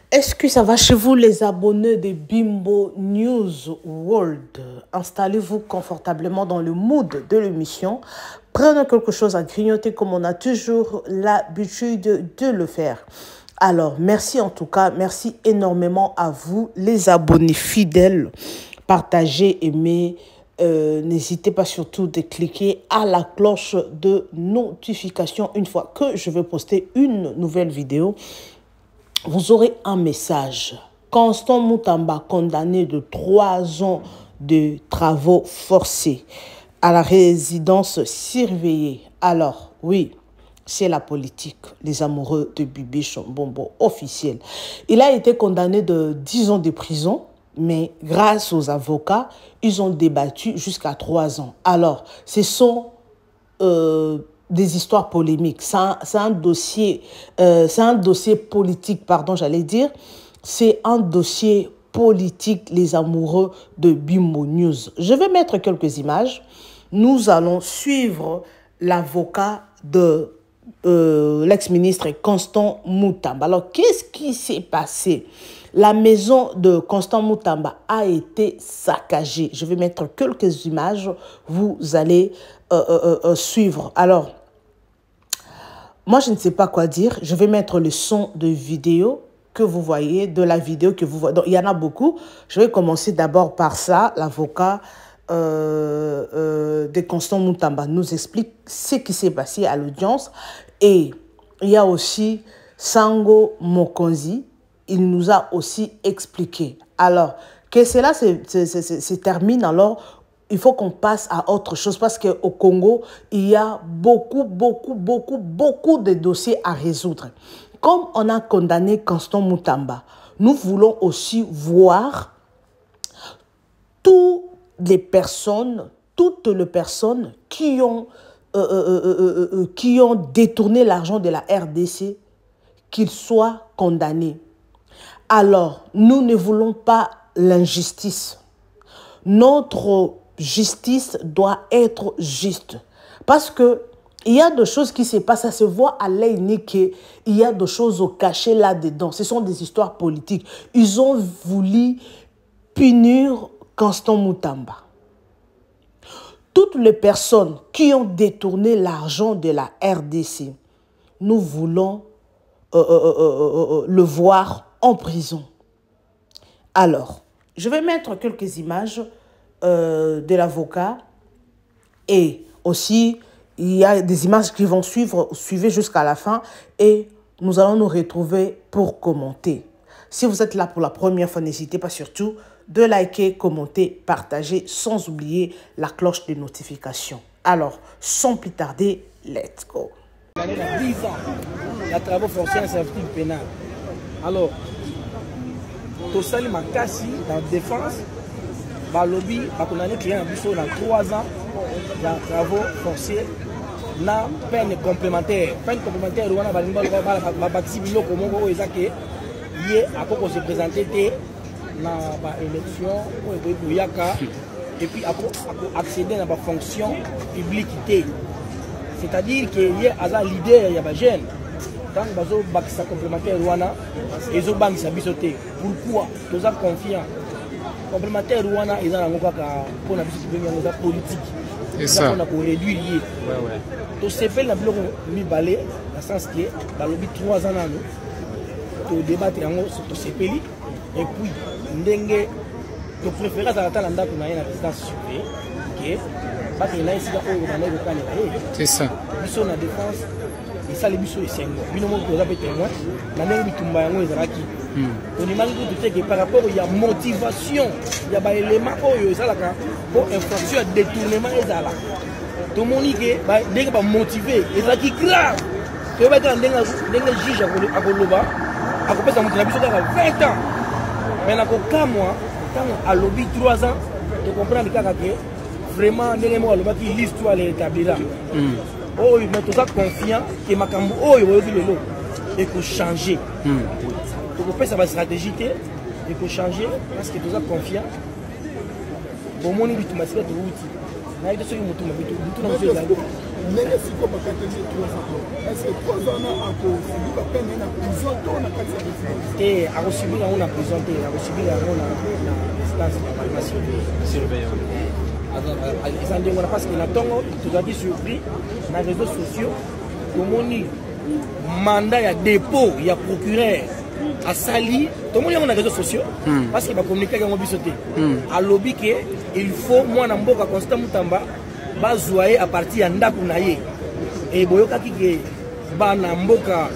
Est-ce que ça va chez vous les abonnés de Bimbo News World? Installez-vous confortablement dans le mood de l'émission. Prenez quelque chose à grignoter comme on a toujours l'habitude de le faire. Alors, merci en tout cas. Merci énormément à vous, les abonnés fidèles. Partagez, aimez. N'hésitez pas surtout de cliquer à la cloche de notification une fois que je vais poster une nouvelle vidéo. Vous aurez un message. Constant Moutamba, condamné de 3 ans de travaux forcés à la résidence surveillée. Alors, oui, c'est la politique. Les amoureux de Bibi Chombombo officiel. Il a été condamné de 10 ans de prison, mais grâce aux avocats, ils ont débattu jusqu'à 3 ans. Alors, ce sont des histoires polémiques. C'est un dossier politique, pardon, j'allais dire. C'est un dossier politique, les amoureux de Bimbo News. Je vais mettre quelques images. Nous allons suivre l'avocat de l'ex-ministre Constant Moutamba. Alors, qu'est-ce qui s'est passé? La maison de Constant Moutamba a été saccagée. Je vais mettre quelques images. Vous allez suivre. Alors, moi, je ne sais pas quoi dire. Je vais mettre le son de vidéo que vous voyez, de la vidéo que vous voyez. Donc, il y en a beaucoup. Je vais commencer d'abord par ça. L'avocat de Constant Moutamba nous explique ce qui s'est passé à l'audience. Et il y a aussi Sango Mokonzi. Il nous a aussi expliqué. Alors, que cela se termine, alors, il faut qu'on passe à autre chose parce qu'au Congo, il y a beaucoup de dossiers à résoudre. Comme on a condamné Constant Moutamba, nous voulons aussi voir toutes les personnes qui ont détourné l'argent de la RDC, qu'ils soient condamnés. Alors, nous ne voulons pas l'injustice. Notre justice doit être juste. Parce que il y a des choses qui se passent, ça se voit à l'œil nu qu'il y a des choses cachées là-dedans. Ce sont des histoires politiques. Ils ont voulu punir Constant Moutamba. Toutes les personnes qui ont détourné l'argent de la RDC, nous voulons le voir en prison. Alors, je vais mettre quelques images de l'avocat et aussi il y a des images qui vont suivre jusqu'à la fin et nous allons nous retrouver pour commenter. Si vous êtes là pour la première fois, n'hésitez pas surtout de liker, commenter, partager sans oublier la cloche de notification. Alors, sans plus tarder, let's go. 10 ans, la travaux forcés en servitude pénale. Alors, Tosali Makasi, dans la défense, Balobi, Bakonani, client Bisso, dans 3 ans, dans travaux forcés, na peine complémentaire. Peine complémentaire, on a bâti Bilo Komongo, Ezake, hier, à quoi on se présentait dans l'élection, et puis à accéder à la fonction publique. C'est-à-dire qu'il y a un leader, il y a des jeunes. Quand ils ont sa complémentaire, ils ont banque sa bisoté. Pourquoi? Ils sont confiants. Complémentaire, ils ont un politique. C'est ça. On a réduit. Tout se fait, dans le sens que dans le 3 ans, nous débattre sur ce pays. Et puis, nous préférons attendre la résidence surveillée. C'est ça. Biso na défense et ça les biso esengo bino mo koza témoin na ndenge bitumba yango ezalaki on imagine tout que par rapport il y a motivation il y a ba élément oyo ezalaka pour infraction de détournement ezala to monique ba ndenge ba motiver ezalaki grave to ba ndenge juge akoloba akopesa moto na biso kaka 20 ans mais na ko kamwa tant à lobby 3 ans de comprendre kaka que vraiment, l'histoire est établie là. Oh, mais tout ça confiant que Makambo, oh, il faut changer. Donc, on peut savoir stratégie, il faut changer parce que tout ça confiant. Bon, mon but, c'est de l'outil. ndenge siko bakateli 3 ans est-ce que 3 ans akosubir bapene na prison to na kati ya résidence te akosubir yango na prison te akosubir yango na instance ya surveillance eza ndenge wana parce que na ntongo tozalaki surpris na réseaux sociaux tomoni mandat ya dépôt ya procureur asali tomoni yango na réseaux sociaux parce que bakommunikaki yango biso te alobi ke il faut mwana mboka Constant Mutamba bazwa ye à partir ya ndako na ye e boyokaki ke bana mboka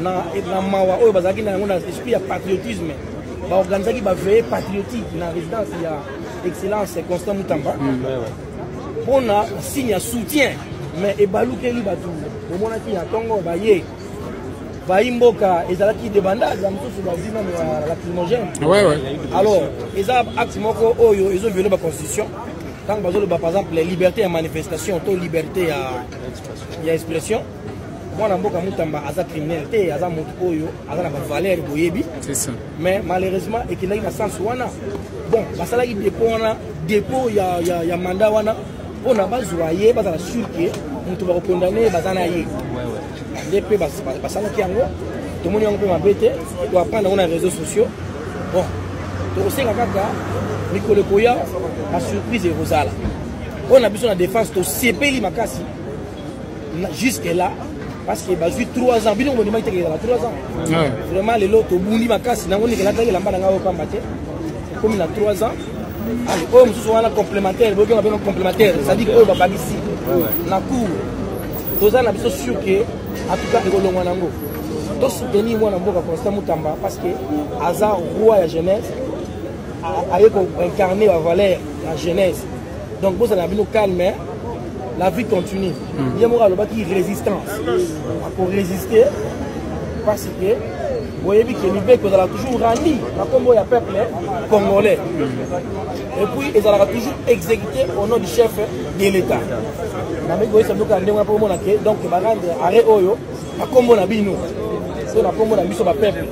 na mawa oyo bazalaki na yango na esprit ya patriotisme baorganizaki baveye patriotique na résidence ya excellence Constant Mutamba mpona signe ya soutien mais ebalukeli bato bomonaki ya ntongo baye baimboka ezalaki débandade ya mosusu bazina ya lacrymogène alors eza acte moko oyo ezoviole baconstitution ntango bazoloba par exemple liberté ya manifestation to liberté ya expression mwana mboka Mutamba aza criminel te aza moto oyo aza na bavaleur boyebi mais malheureusement ekendaki na sens wana bon basalaki dépôt wana dépôt ya mandat wana mpona bazwa ye bazala sur ke moto bakokondane baza na ye nde mpe basalaki yango tomoni yango mpe mabe te toapprendre yango na réseaux sociaux bon tokosenga kaka mikolo ekoya basurprise ekozala oyo na biso na défense tosepeli makasi jusque là parce que bazwi 3 ans bino mondimaki teke ezala 3 ans vraiment lelo tobundi makasi nango nikelataki elamba na ngai oyo pamba te ekomi na 3 ans oyo mosusu wana complémentaire boyoki babenga complémentaire c'est-à-dire oyo babakisi na cour toza na biso sur ke en tout cas ekolongwa nango tosoutenir mwana mboka Constant Mutamba parce que aza roi ya jeunesse aye koincarne bavaleur ya jeunesse donc bozala na bino calme la vie continue ye moko alobaki résistance akorésister parce que boyebi ke mibeko ezalaka toujours randi na kombo ya peuple congolais et puis ezalaka toujours exécuté au nom du chef de l'état nameki oyesa biloko ndenge wana mpo omona ke donc barendre arrêt oyo na kombo na bino so na kombo na biso bapeuple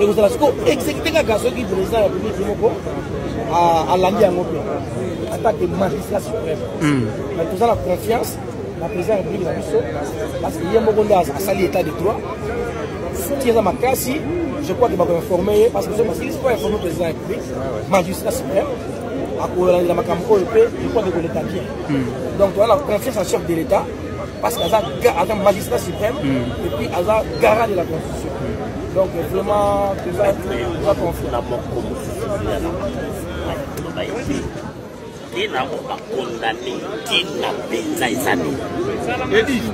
ekozala siko exécuté kaka soki président ya république moko alandi yango mpe attaque magistrat suprême mais toza na confiance na président ya république na biso parce que ye moko nde asali état de droit soki eza makasi je crois que bakoinforme ye parce que so basili siko informe président ya république magistrat suprême akolandela makambo oyo mpe je crois que koleta bien donc toza na confiance en chef de l'état parce que aza magistrat suprême et puis aza garant de la constitution donc vraiment toza confiance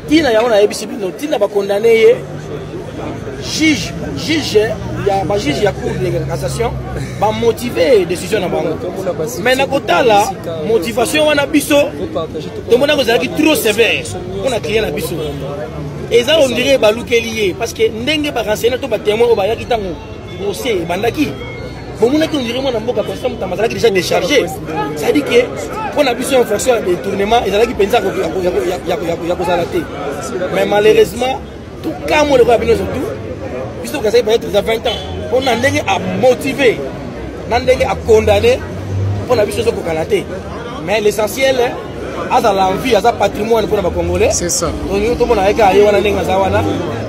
tina yango nayebisi bino tina bakondane ye juge ya bajuge ya cour de cassation bamotive décision na bango mais na kotala motivation wana biso tomona kozalaki trop sévère mpona client na biso eza ondire balukeli ye parce que ndenge barenseigner to batémoin oyo bayaki ntango dossier ebandaki bomonaki ondire mwana mboka Constant Mutamba azalaki déjà déchargé c'est-à-dire que mpona biso infraction ya détournement ezalaki mpenza ya kozala te mais malheureusement tukamo leko ya bino surtout biso kazali peut-être eza 20 ans mpona ndenge amotive na ndenge akondane mpona biso ezokokana te mais l'essentiel azala envie aza patrimoine mpona bacongolais tolingi tomona ayeka aye wana ndenge aza wana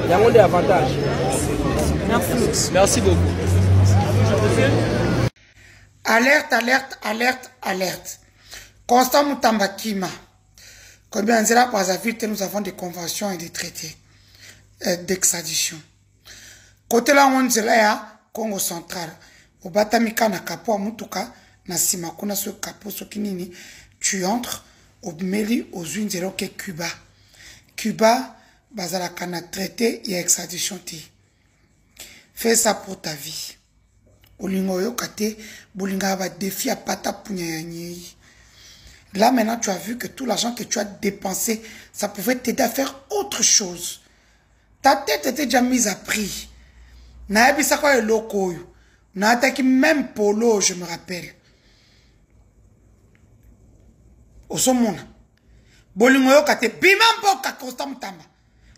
yango nde avantage. Merci beaucoup. Alerte, alerte, alerte, alerte. Constant Mutamba Kima. Comme bien dit là, par la ville, nous avons des conventions et des traités d'extradition. Côté là, on dit là, Congo central. Au Batamika, na Kapo, Mutuka, na Simakuna, ce Kapo, ce Kinini, tu entres au Meli, aux unes zéro que Cuba. Cuba, Bazala Kana traité et extradition. Fais ça pour ta vie. Olingoyo kate, bolinga va défier à pata punyanyei. Là maintenant tu as vu que tout l'argent que tu as dépensé, ça pouvait t'aider à faire autre chose. Ta tête était déjà mise à prix. Na ebisa kwa eloko yo. Na ataki même polo, je me rappelle. Osomona. Bolingoyo kate bima mboka Constant Mutamba.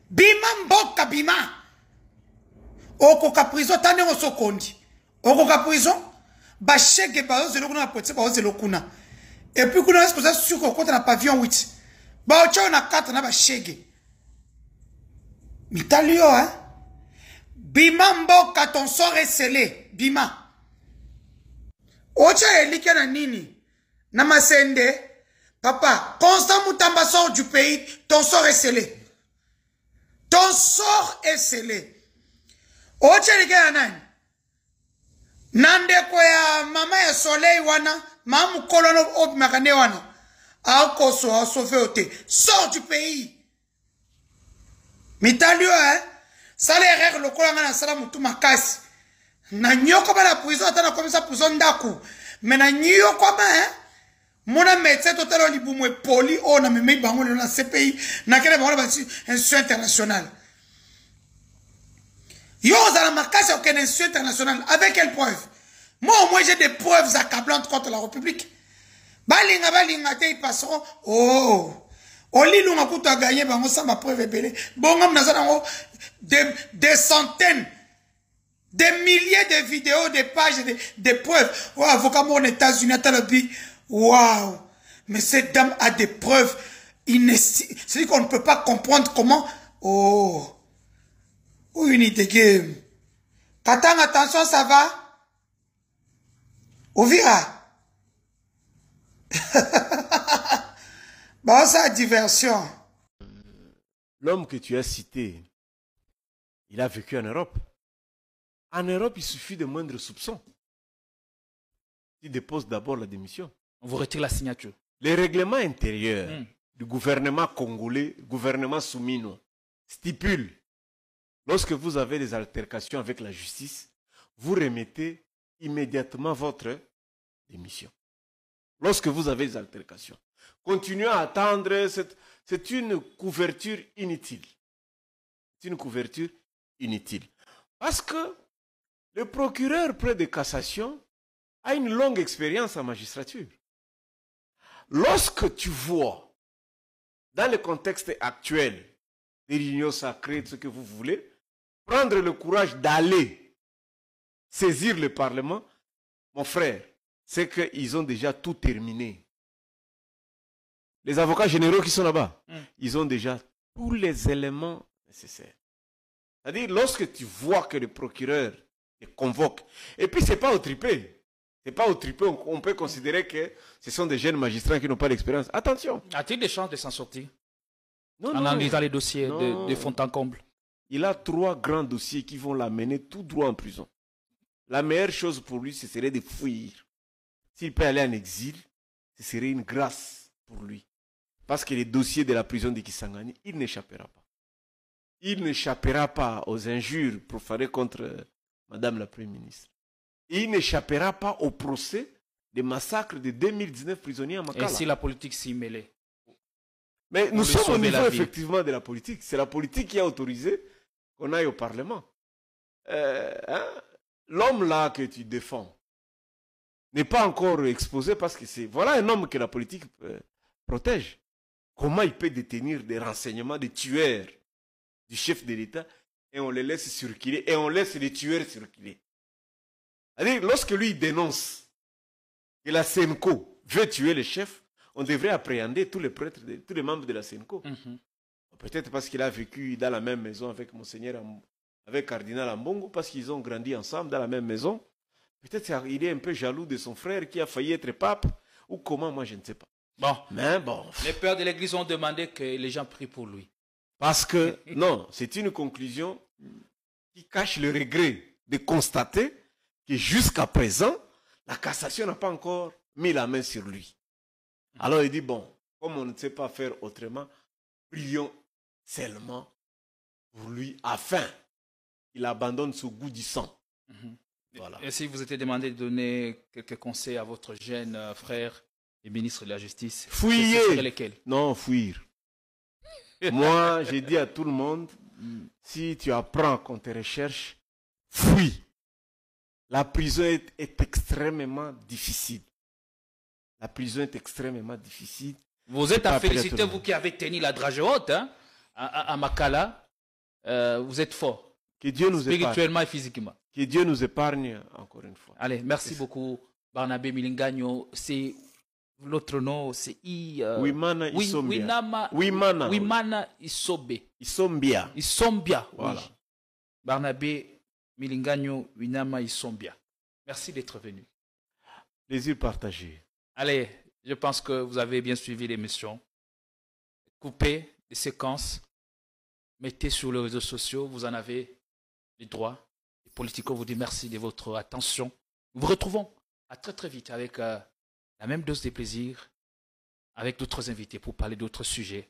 Bima mboka bima. Okoka prison tane osokondi. Okoka prison ba chèque ba zelo kuna police ba zelo kuna. Et puis kuna est-ce que ça sur ko na pavillon 8. Baocho na kata na ba shege. Mitalio, hein? Bima mboka ton sort est scellé. Bima. Ocha elike na nini? Namasende. Papa, Constant Moutamba sort du pays, ton sort est scellé. Ton sort est scellé. Ocha elike na nani? Nande ya mama ya soleil wana, mamu kolono ob makane wana. Akoso a sauvé ote. Sors du pays. Mitalio, hein? Salaire le kolanga na sala mutu makasi. Na nyoko ba la prison atana comme ça prison ndaku. Mais na nyoko ba, hein? Mona médecin total libumu e poli o na meme bango na CPI na kele bango ba institution internationale. Yo za makasi aucune institution internationale avec quelle preuve? Moi au moins j'ai des preuves accablantes contre la République. Balinga te ils passeront. Oh. Oli lunga kutu a gagné bango sans ma preuve belé. Bongam na zanango des centaines, des milliers de vidéos, des pages, des preuves. Oh, avocat aux États-Unis, waouh! Mais cette dame a des preuves inestimables. C'est-à-dire qu'on ne peut pas comprendre comment. Oh! Une idée game. Katang, attention, ça va? Ovira. Bah, ça, diversion. L'homme que tu as cité, il a vécu en Europe. En Europe, il suffit de moindres soupçons. Il dépose d'abord la démission. On vous retire la signature. Les règlements intérieurs du gouvernement congolais, gouvernement soumino, stipulent, lorsque vous avez des altercations avec la justice, vous remettez immédiatement votre démission. Lorsque vous avez des altercations. Continuez à attendre, c'est une couverture inutile. C'est une couverture inutile. Parce que le procureur près de cassation a une longue expérience en magistrature. Lorsque tu vois, dans le contexte actuel, des réunions sacrées, ce que vous voulez, prendre le courage d'aller saisir le Parlement, mon frère, c'est qu'ils ont déjà tout terminé. Les avocats généraux qui sont là-bas, ils ont déjà tous les éléments nécessaires. C'est-à-dire, lorsque tu vois que le procureur te convoque, et puis ce n'est pas au tripé. C'est pas au tripé, on peut considérer que ce sont des jeunes magistrats qui n'ont pas d'expérience. Attention. A-t-il des chances de s'en sortir? Non, en analysant les dossiers de fond en comble. Il a 3 grands dossiers qui vont l'amener tout droit en prison. La meilleure chose pour lui, ce serait de fuir. S'il peut aller en exil, ce serait une grâce pour lui. Parce que les dossiers de la prison de Kisangani, il n'échappera pas. Il n'échappera pas aux injures profanées contre Madame la Première ministre. Il n'échappera pas au procès des massacres de 2019 prisonniers à Makala. Et si la politique s'y mêlait? Mais nous sommes au niveau effectivement de la politique. C'est la politique qui a autorisé qu'on aille au Parlement. L'homme là que tu défends n'est pas encore exposé parce que c'est... Voilà un homme que la politique protège. Comment il peut détenir des renseignements des tueurs du chef de l'État et on les laisse circuler et on laisse les tueurs circuler? C'est-à-dire, lorsque lui dénonce que la Senko veut tuer le chef, on devrait appréhender tous les prêtres, tous les membres de la Senko. Peut-être parce qu'il a vécu dans la même maison avec Monseigneur, avec Cardinal Ambongo, parce qu'ils ont grandi ensemble dans la même maison. Peut-être qu'il est un peu jaloux de son frère qui a failli être pape, ou comment, moi je ne sais pas. Bon. Mais bon. Les pères de l'Église ont demandé que les gens prient pour lui. Parce que, non, c'est une conclusion qui cache le regret de constater que jusqu'à présent, la cassation n'a pas encore mis la main sur lui. Alors il dit, bon, comme on ne sait pas faire autrement, prions seulement pour lui afin qu'il abandonne ce goût du sang. Voilà. Et si vous étiez demandé de donner quelques conseils à votre jeune frère et ministre de la Justice, fuyez. Ce seraient lesquels? Non, fuir. Moi, j'ai dit à tout le monde, si tu apprends qu'on te recherche, fuis. La prison est extrêmement difficile. La prison est extrêmement difficile. Vous êtes à féliciter, vous qui avez tenu la dragée haute hein, à Makala. Vous êtes fort. Que Dieu nous spirituellement et physiquement. Que Dieu nous épargne encore une fois. Allez, merci beaucoup Barnabé Milingagno. l'autre nom, c'est Wimana Isombia. Wimana Isobe. Isombia. Voilà. Oui. Barnabé Milinganyo Winama Isombia. Merci d'être venu. Plaisir partagé. Allez, je pense que vous avez bien suivi l'émission. Coupez les séquences, mettez sur les réseaux sociaux, vous en avez les droits. Les Politico vous dit merci de votre attention. Nous vous retrouvons à très très vite avec la même dose de plaisir, avec d'autres invités pour parler d'autres sujets.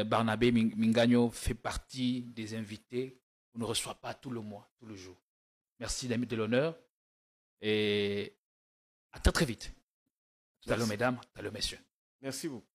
Barnabé Mingagno fait partie des invités qu'on ne reçoit pas tout le mois, tout le jour. Merci d'amis de l'honneur et à très très vite. Tout à l'heure mesdames, tout à l'heure messieurs. Merci beaucoup.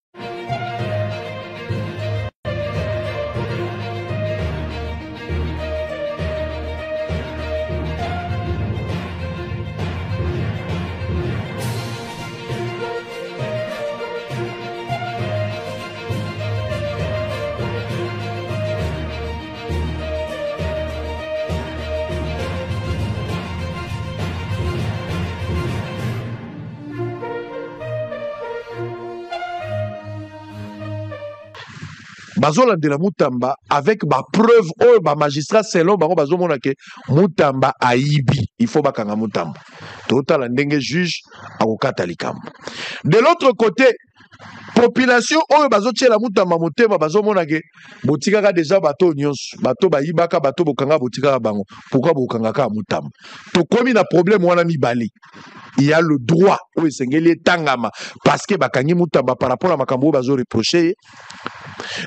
bazolandela Mutamba avec ma preuve oh ba magistrat selon bango bazomona ke Mutamba aibi, il faut bakanga Mutamba totala ndenge juge akokata likambo. De l'autre côté population oyo bazotiela Mutamba motema bazomona ke botikaka déjà bato nyonso bato bayibaka bato bokanga botikaka bango, pourquoi bokanga ka Mutamba tokomi na problème wana mibali. Il y a le droit oyo esengeli tangama parce que bakangi Mutamba par rapport à makambo bazo reprocher.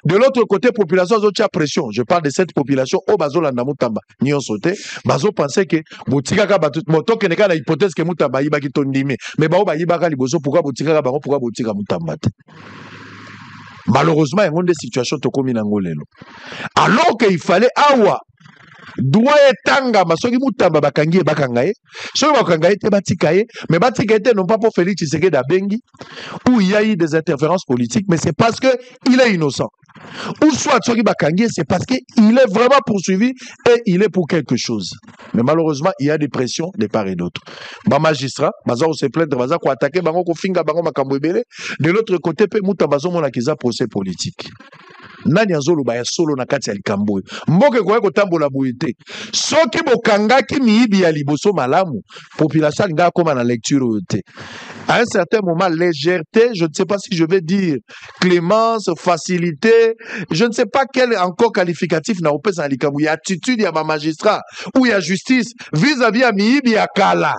De l'autre côté, population a pression. Je parle de cette population au Bazolanda Mutamba. Ni on sauté. Bazo pensait que Botikaka Moto Keneka la hypothèse que Mutamba Iba qui tondime. Mais Bao Baïbaka Liboso, pourquoi Botikaka Baron, pourquoi Botika Mutamba. Malheureusement, il y a des situations tokomi nangolelo. Alors qu'il fallait awa. Doit etanga masoki Mutamba bakangi bakangaye. Soki bakangaye te batikaye, mais batikaye te non pas pour Félix Tshisekedi Bengi où il y a eu des interférences politiques, mais c'est parce que il est innocent. Ou soit soki bakangi, c'est parce que il est vraiment poursuivi et il est pour quelque chose. Mais malheureusement, il y a des pressions de part et d'autre. Ba magistrat, baza se plaindre, baza ko attaquer bango ko finga bango makambo ebele. De l'autre côté, pe Mutamba zomona kiza procès politique. Nani azolo ba ya solo na kati ya likambo mboke kwa kotambola buite soki bokangaki miyibi ya liboso malamu population nga koma na lecture yote à un certain moment légèreté, je ne sais pas si je vais dire clémence, facilité, je ne sais pas quel encore qualificatif na opesa na likambo ya attitude ya ba magistrat ou ya justice vis-à-vis ya miyibi ya kala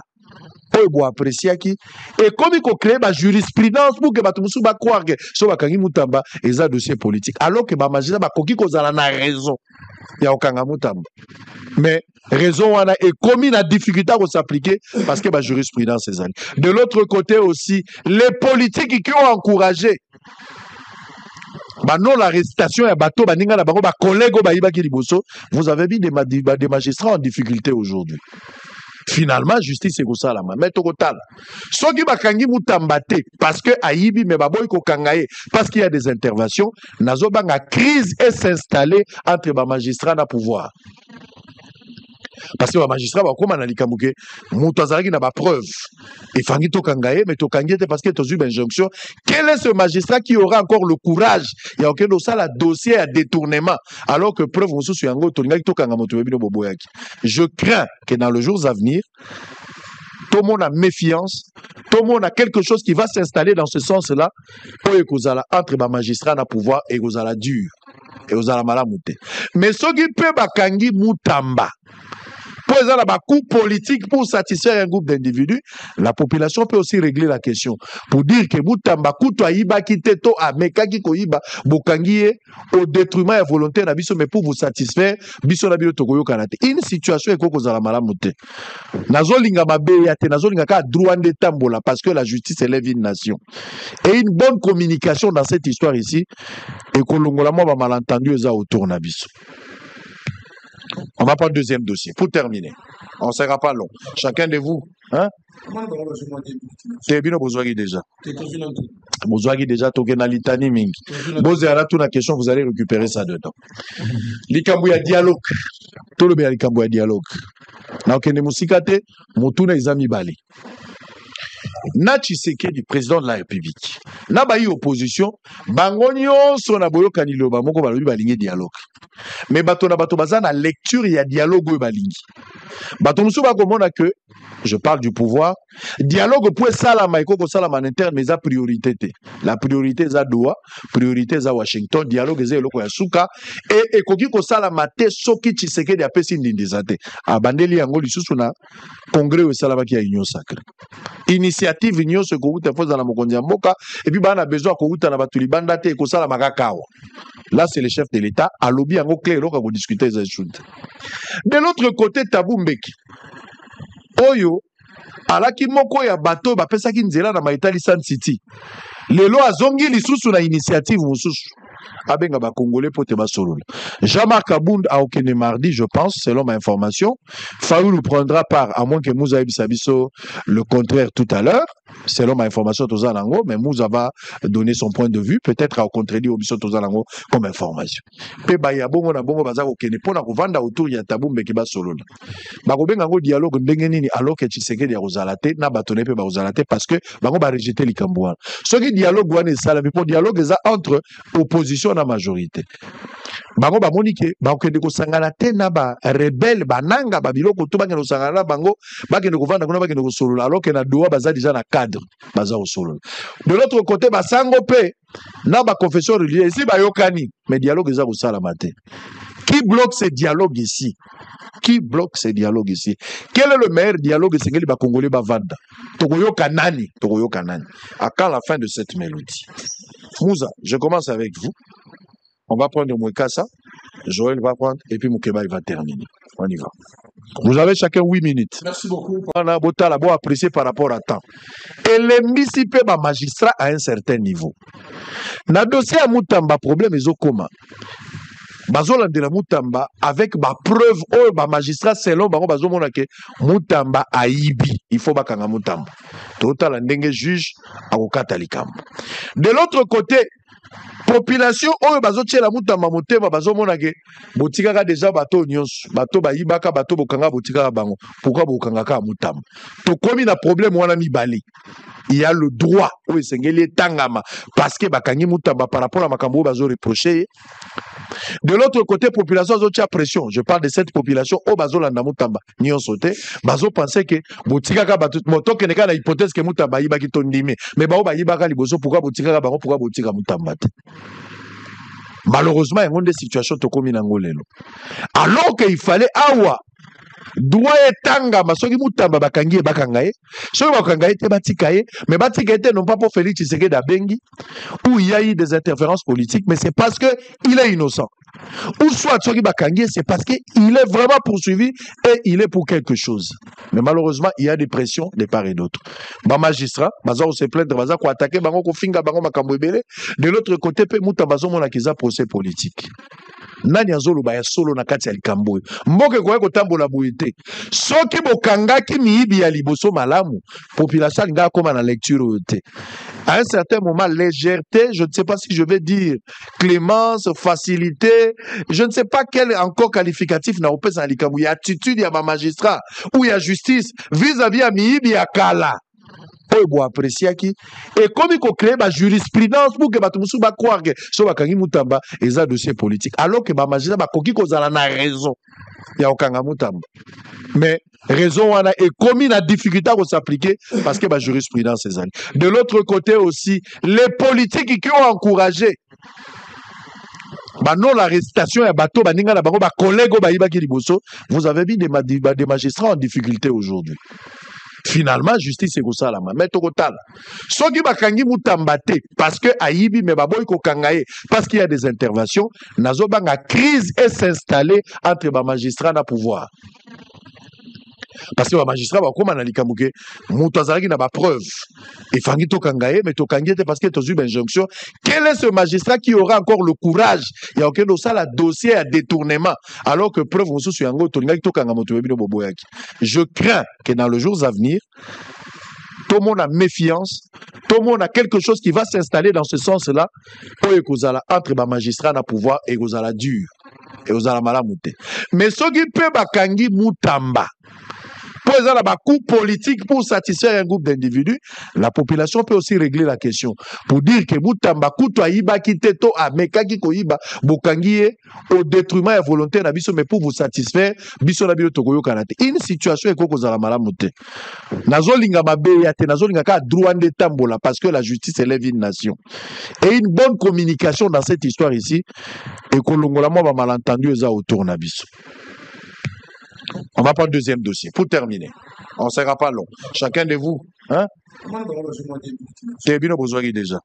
oyo appréciaki et comme il crée ba jurisprudence pour que bato musu ba croire que so bakangi Mutamba eza dossier politique alors que ba magistrat ba koki kozala na raison ya okanga Mutamba mais raison wana et comme il a difficulté à s'appliquer parce que ba jurisprudence ezali. De l'autre côté aussi les politiques qui ont encouragé non l'arrestation ya bato baninga na bango ba collègue ba yibaki liboso, vous avez vu des magistrats en difficulté aujourd'hui. Finalement, justice est comme ça, mais total. Ce qui bakangi Mutamba te parce que Aïbi me baboy ko kangaye parce qu'il y a des interventions, nazo banga crise est s'installer entre ba magistrat na pouvoir. Parce que les magistrats comme na likamuke mutu azalaki na ba preuve et fangi to kangaye mais to kangi te parce que to eu une injonction. Quel est ce magistrat qui aura encore le courage il y a aucun ça la dossier à détournement alors que preuve on sous yango to ngaki to kanga moto bino boboyaki. Je crains que dans les jours à venir tout le monde a méfiance, tout le monde a quelque chose qui va s'installer dans ce sens-là pour que entre les magistrats na pouvoir et que dur et que malamute. Mais ce qui peut bakangi Mutamba pour les coup politique pour satisfaire un groupe d'individus, la population peut aussi régler la question pour dire que Mutamba kuto aiba kiteto ameka kiko iba bokangie au détriment et volontaire na biso mais pour vous satisfaire biso na biso tokoyo kanate. Une situation est koko zala malamute. Nazolinga mabe ya te nazolinga ka droit de tambola parce que la justice élève une nation. Et une bonne communication dans cette histoire ici et kolongola mo ba malentendu eza autour na biso. On va prendre le deuxième dossier. Pour terminer, on ne sera pas long. Chacun de vous, hein? C'est bien Bozouagi déjà. Bozouagi déjà, Tokena Litani Ming. Bozouagi, toute la question, vous allez récupérer ça dedans. Likambu ya dialogue. Tout le bien likambu ya dialogue. Na okende musikate, mutuna izami bali. na Tshisekedi président de la République na bayi opposition bango nyonso na boyoka liloba moko balobi balingi dialogue mais bato na bato baza na lecture ya dialogue oyo balingi bato mosusu bakomona que je parle du pouvoir dialogue pour salama ekoko salama en interne mais za priorité te la priorité za Doha priorité za Washington dialogue za eloko ya suka et ekoki ko salama te soki Tshisekedi apesi ndindiza te abandeli yango lisusu na congrès o salama ki ya union sacrée initiative nyonso ekouta foza na mokonzi ya mboka et puis bana besoin ekouta na bato libanda te ekosala makakawa là c'est le chef de l'état alobi yango clair eloko ko discuter za chute de l'autre côté Thabo Mbeki oyo alaki moko ya bato bapesaki nzela na Maitali Sun City lelo azongi lisusu na initiative mosusu abenga ba congolais pote basolola Jean-Marc Abound a aucun mardi je pense selon ma information Fayoulou prendra part à moins que Moussa Sabiso le contraire tout à l'heure selon ma information Tozalango mais Moussa va donner son point de vue peut-être à contredire Obiso Tozalango comme information pe ba ya bongo na bongo bazako kene pona kovanda autour ya Thabo Mbeki basolola bakobenga ngo dialogue ndenge nini alors que Tshisekedi ya kozalate na batone pe ba kozalate parce que bango ba rejeter likambo wana soki dialogue wana esala mais pour dialogue eza entre opposition na majorité bango bamoni ke bakende kosangana te na ba rebelle bananga ba biloko to bakende kosangana na bango bakende kovanda kuna bakende kosolola alors que na Doha baza déjà na cadre baza kosolola de l'autre côté basango pe na ba confession religieuse ici bayokani mais dialogue eza kosala matin qui bloque ce dialogue ici qui bloque ce dialogue ici quel est le meilleur dialogue sengeli ba congolais bavanda tokoyoka nani à quand la fin de cette mélodie Moussa je commence avec vous. On va prendre Mouekassa, Joël va prendre, et puis Moukeba il va terminer. On y va. Vous avez chacun 8 minutes. Merci beaucoup. On a beau apprécier par rapport à temps. Et les misipé ba magistrat à un certain niveau. Na dossier à Moutamba, problème est au commun. Bazola de la Moutamba avec ma preuve oh ba magistrat selon ba bazo mona ke Moutamba aibi il faut bakanga Moutamba. Total ndenge juge akokata likambo. De l'autre côté population oyo bazotiela Moutamba motema bazomona ke botikaka déjà bato nyonso bato bayibaka bato bokanga botikaka bango pourquoi bokangaka Moutamba tokomi na problème wana mibali il y a le droit oyo esengeli etangama parce que bakangi Moutamba par rapport à makambo bazo reprocher de l'autre côté population azotia pression je parle de cette population oyo bazolanda Moutamba nyonso te bazo penser que botikaka bato motoke neka na hypothèse que Moutamba yibaki tondimi mais bao bayibaka liboso pourquoi botikaka bango pourquoi botika Moutamba te malheureusement il y a des situations tokomi nango lelo alors qu'il fallait awa droit etanga masoki Moutamba bakangi bakanga ye soki bakanga te batika ye mais batika te non pas pour Félix Tshisekedi abengi où il y a eu des interférences politiques mais c'est parce que il est innocent ou soit soki bakangi c'est parce que il est vraiment poursuivi et il est pour quelque chose mais malheureusement il y a des pressions de part et d'autre ba magistrat baza se plaindre baza ko attaquer bango ko finga bango makambo ebele de l'autre côté pe Moutamba bazomona kiza procès politique nani azoloba ya solo na kati ya likambo mboke koye kotambola boye te soki bokangaki miyibi ya liboso malamu population alinga koma na lecture oyo te à un certain moment légèreté je ne sais pas si je vais dire clémence facilité je ne sais pas quel encore qualificatif na opesa na likambo ya attitude ya ba magistrat ou ya justice vis-à-vis ya miyibi ya kala oyo bo appréciaki et comme il crée ba jurisprudence pour que bato musu ba croire que so bakangi Moutamba eza dossier politique alors que ba magistrat ba koki kozala na raison ya okanga Moutamba mais raison wana et comme il a difficulté à s'appliquer parce que ba jurisprudence ezali de l'autre côté aussi les politiques qui ont encouragé non l'arrestation ya bato baninga na bango ba collègue bayibaki liboso vous avez vu des magistrats en difficulté aujourd'hui. Finalement justice ekosalama mais tokotal soki bakangi Moutamba te parce que aibi mais baboy ko kangaye parce qu'il y a des interventions nazo banga crise et s'installer entre ba magistrat na pouvoir parce que ba magistrat ba koma na likambo ke mutu azalaki na ba preuve et fangi to kangaye mais to kangi te parce que tozu ba injonction quel est ce magistrat qui aura encore le courage il y a aucun dossier dossier à détournement alors que preuve mosusu yango to ngaki to kanga moto bebino boboyaki je crains que dans les jours à venir tout le monde a méfiance, tout le monde a quelque chose qui va s'installer dans ce sens-là pour que entre les magistrats na pouvoir et que dur et que malamute. Mais ce qui peut bakangi Moutamba Pour exemple, un coup politique pour satisfaire un groupe d'individus, la population peut aussi régler la question. Pour dire que Moutamba Koutou Aïba Kiteto Ameka Kikoïba Bokangie au détriment et volonté na biso, mais pour vous satisfaire, biso na bio tokoyo karate. Une situation est koko za la malamote. Nazolinga mabeya te, nazolinga ka droit de tambola parce que la justice élève une nation. Et une bonne communication dans cette histoire ici, et kolongola moi ba malentendu eza autour na biso. On va prendre le deuxième dossier. Pour terminer, on ne sera pas long. Chacun de vous, hein? Tebino Bozwagi déjà.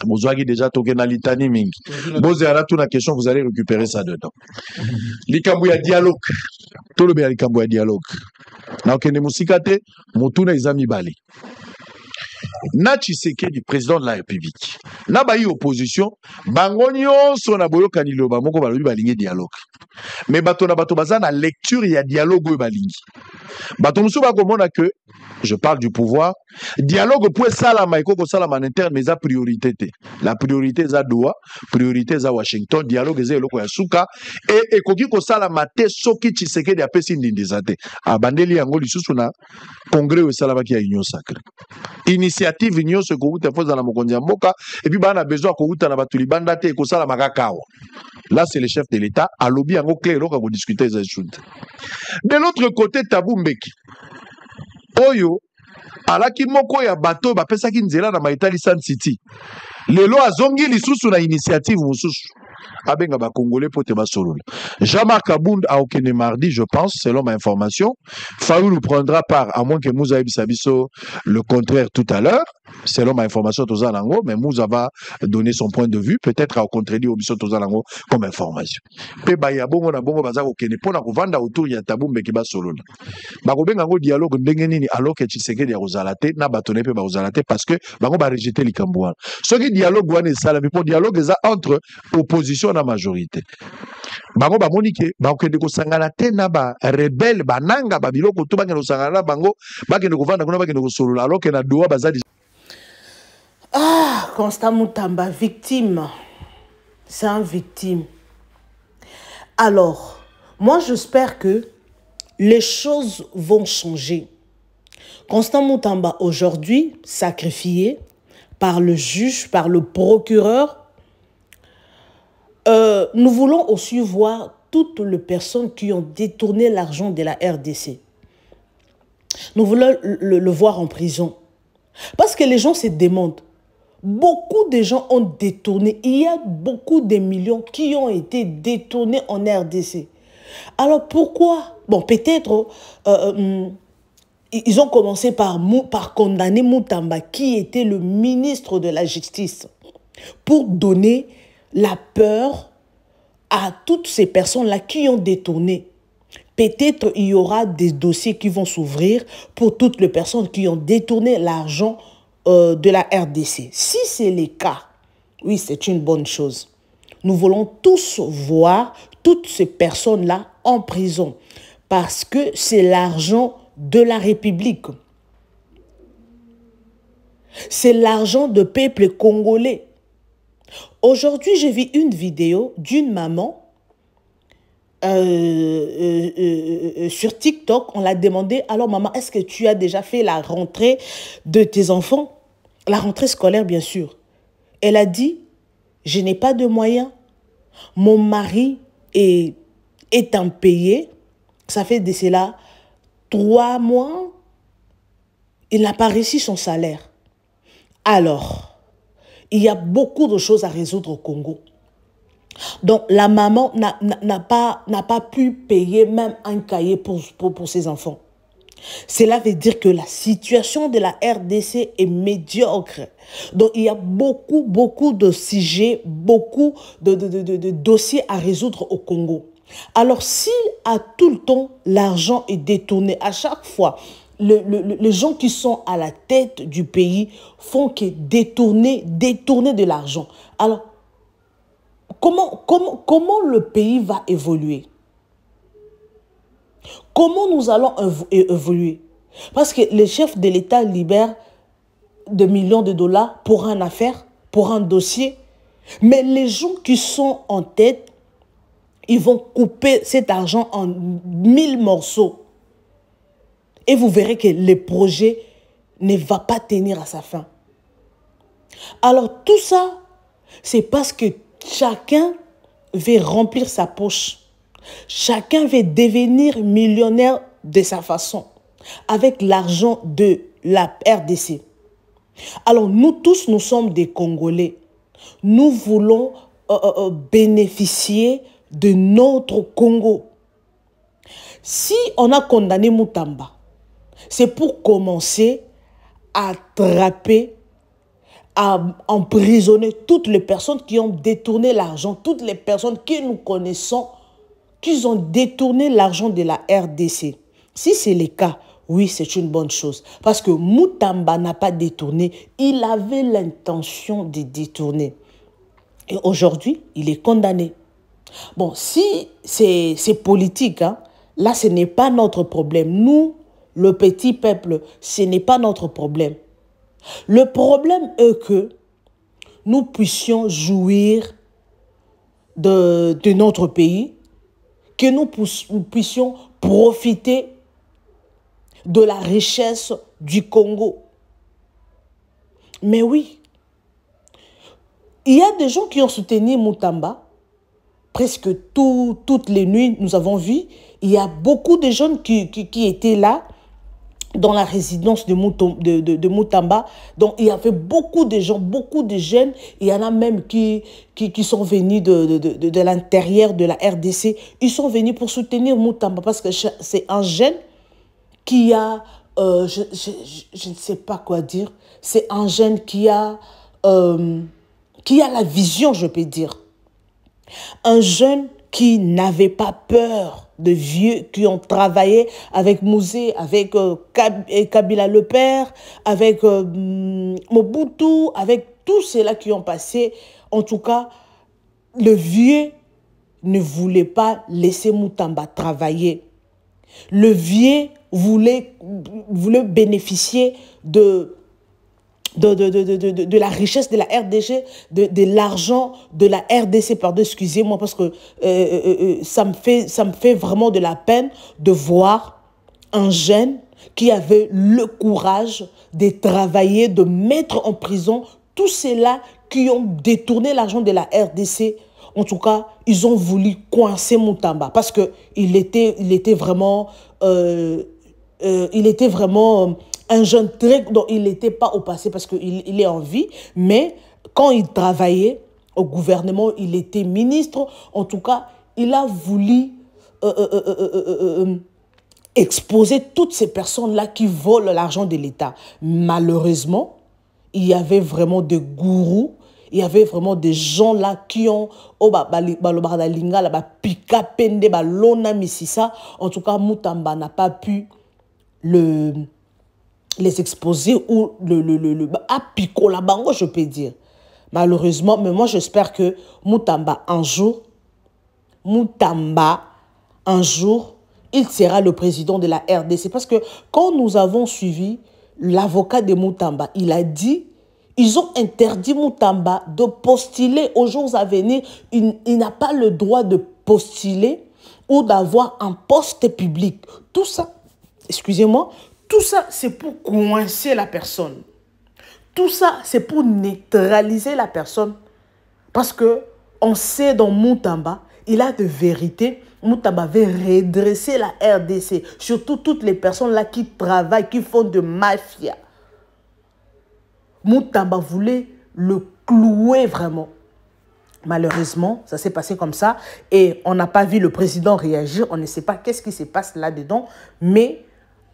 Bozwagi déjà, Tokena Litani Ming. Bozera, toute la question, vous allez récupérer ça dedans. Likambouya dialogue. Tout le bien Likambouya dialogue. Na Kene Musikate, Motuna Izami Bali. Na Tshisekedi, président de la République. Na bayi opposition, bangonyo sona boyo kaniloba moko balobi balingi dialogue. Mais bato na bato baza na lecture il y a dialogue oyo balingi. Bato musu bakomona que je parle du pouvoir, dialogue pour salama eko ko salama en interne mais za priorité te. La priorité za Doha, priorité za Washington, dialogue za eloko ya suka et ekoki ko salama te soki Tshisekedi apesi ndindiza te. Abandeli yango lisusu na congrès o salama ki ya union sacrée. Initiative union se ko uta foza na mokonzi ya mboka et puis bana besoin ko uta na batu libanda te ko salama kakao. Là c'est le chef de l'État a lobby yango clair ko ko discuter za choses. De l'autre côté Tabou Mbeki oyo alaki moko ya bato bapesaki nzela na Maitali Sun City lelo azongi lisusu na initiative mususu abenga ba congolais pote ba solola. Jean-Marc Abound a okene mardi je pense selon ma information. Faoulou prendra part à moins que Moussa Bisabiso le contraire tout à l'heure selon ma information Tozalango, mais Moussa va donner son point de vue peut-être à contredire Obiso Tozalango comme information. Pe ba ya bongo na bongo baza okene pona kovanda autour ya Tabou Mbeki ba solola. Ba kobenga ngo dialogue ndenge nini alors que Tshisekedi ya kozalate na batone pe ba kozalate parce que bango ba rejeter likambo. Soki dialogue wana esala mais pour dialogue eza entre opposition na majorité. Bango ba monike ba okende ko sangana te na ba rebelle bananga ba biloko to bakende ko sangana bango bakende ko vanda kuna bakende ko solola alors que na Doha bazali. Ah, Constant Moutamba, victime. C'est un victime. Alors, moi j'espère que les choses vont changer. Constant Moutamba aujourd'hui sacrifié par le juge, par le procureur. Nous voulons aussi voir toutes les personnes qui ont détourné l'argent de la RDC. Nous voulons le voir en prison. Parce que les gens se demandent. Beaucoup de gens ont détourné. Il y a beaucoup de millions qui ont été détournés en RDC. Alors pourquoi? Bon, peut-être ils ont commencé par condamner Moutamba, qui était le ministre de la Justice, pour donner la peur à toutes ces personnes-là qui ont détourné. Peut-être il y aura des dossiers qui vont s'ouvrir pour toutes les personnes qui ont détourné l'argent de la RDC. Si c'est le cas, oui, c'est une bonne chose. Nous voulons tous voir toutes ces personnes-là en prison parce que c'est l'argent de la République. C'est l'argent du peuple congolais. Aujourd'hui, j'ai vu une vidéo d'une maman sur TikTok. On l'a demandé, alors maman, est-ce que tu as déjà fait la rentrée de tes enfants? La rentrée scolaire, bien sûr. Elle a dit, je n'ai pas de moyens. Mon mari est impayé. Ça fait de cela 3 mois. Il n'a pas réussi son salaire. Alors, il y a beaucoup de choses à résoudre au Congo. Donc, la maman n'a pas pu payer même un cahier pour ses enfants. Cela veut dire que la situation de la RDC est médiocre. Donc, il y a beaucoup de sujets, beaucoup de dossiers à résoudre au Congo. Alors, si à tout le temps, l'argent est détourné, à chaque fois, les gens qui sont à la tête du pays font que détourner de l'argent. Alors, comment le pays va évoluer? Comment nous allons évoluer? Parce que le chef de l'État libère des millions de dollars pour une affaire, pour un dossier. Mais les gens qui sont en tête, ils vont couper cet argent en 1000 morceaux. Et vous verrez que le projet ne va pas tenir à sa fin. Alors tout ça, c'est parce que chacun veut remplir sa poche. Chacun veut devenir millionnaire de sa façon, avec l'argent de la RDC. Alors nous tous, nous sommes des Congolais. Nous voulons bénéficier de notre Congo. Si on a condamné Mutamba, c'est pour commencer à attraper, à emprisonner toutes les personnes qui ont détourné l'argent, toutes les personnes que nous connaissons, qui ont détourné l'argent de la RDC. Si c'est le cas, oui, c'est une bonne chose. Parce que Mutamba n'a pas détourné, il avait l'intention de détourner. Et aujourd'hui, il est condamné. Bon, si c'est politique, hein, là, ce n'est pas notre problème. Nous, le petit peuple, ce n'est pas notre problème. Le problème est que nous puissions jouir de notre pays, que nous puissions profiter de la richesse du Congo. Mais oui, il y a des gens qui ont soutenu Mutamba. Presque toutes les nuits, nous avons vu, il y a beaucoup de jeunes qui étaient là, dans la résidence de Mutamba. Donc, il y avait beaucoup de gens, beaucoup de jeunes. Il y en a même qui sont venus de l'intérieur de la RDC. Ils sont venus pour soutenir Mutamba parce que c'est un jeune qui a, je ne sais pas quoi dire, c'est un jeune qui a la vision, je peux dire. Un jeune qui n'avait pas peur de vieux qui ont travaillé avec Mouzé, avec Kabila le père, avec Mobutu, avec tous ceux-là qui ont passé. En tout cas, le vieux ne voulait pas laisser Mutamba travailler. Le vieux voulait bénéficier de la richesse de la RDC, de l'argent de la RDC, pardon, excusez-moi, parce que ça me fait vraiment de la peine de voir un jeune qui avait le courage de travailler, de mettre en prison tous ceux-là qui ont détourné l'argent de la RDC. En tout cas, ils ont voulu coincer Mutamba parce qu'il était vraiment... un jeune très dont il n'était pas au passé parce qu'il est en vie, mais quand il travaillait au gouvernement, il était ministre. En tout cas, il a voulu exposer toutes ces personnes-là qui volent l'argent de l'État. Malheureusement, il y avait vraiment des gourous, il y avait vraiment des gens là qui ont en tout cas, Mutamba n'a pas pu les exposer ou à pico la bango, je peux dire. Malheureusement, mais moi j'espère que Mutamba un jour, il sera le président de la RDC. Parce que quand nous avons suivi l'avocat de Mutamba, il a dit, ils ont interdit Mutamba de postuler aux jours à venir. Il n'a pas le droit de postuler ou d'avoir un poste public. Tout ça, excusez-moi, tout ça, c'est pour coincer la personne. Tout ça, c'est pour neutraliser la personne. Parce que on sait dans Mutamba, il a de vérité. Mutamba veut redresser la RDC. Surtout toutes les personnes là qui travaillent, qui font de mafia. Mutamba voulait le clouer vraiment. Malheureusement, ça s'est passé comme ça. Et on n'a pas vu le président réagir. On ne sait pas qu'est-ce qui se passe là-dedans. Mais...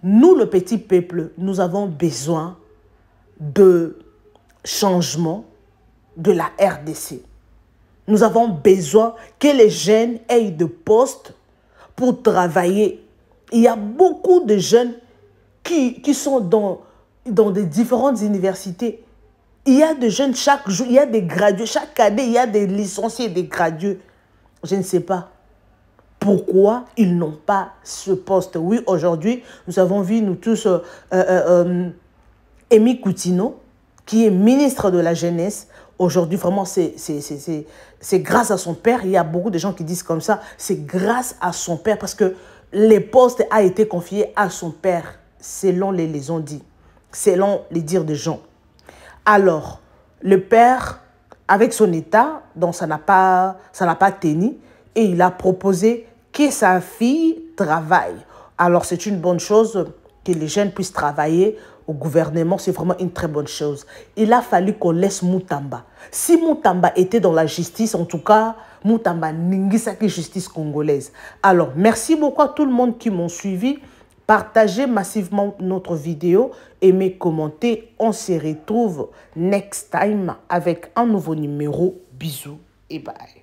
nous, le petit peuple, nous avons besoin de changement de la RDC. Nous avons besoin que les jeunes aient de postes pour travailler. Il y a beaucoup de jeunes qui sont dans des différentes universités. Il y a des jeunes chaque jour, il y a des gradués. Chaque année, il y a des licenciés et des gradués. Je ne sais pas. Pourquoi ils n'ont pas ce poste? Oui, aujourd'hui, nous avons vu, nous tous, Emi Koutino, qui est ministre de la Jeunesse. Aujourd'hui, vraiment, c'est grâce à son père. Il y a beaucoup de gens qui disent comme ça. C'est grâce à son père parce que les postes a été confiés à son père. selon les liaisons dites, selon les dires des gens. Alors, le père, avec son état, donc ça n'a pas tenu, et il a proposé que sa fille travaille. Alors, c'est une bonne chose que les jeunes puissent travailler au gouvernement, c'est vraiment une très bonne chose. Il a fallu qu'on laisse Moutamba. Si Moutamba était dans la justice, en tout cas, Moutamba n'ingisaki justice congolaise. Alors, merci beaucoup à tout le monde qui m'ont suivi. Partagez massivement notre vidéo, aimez, commentez. On se retrouve next time avec un nouveau numéro. Bisous et bye.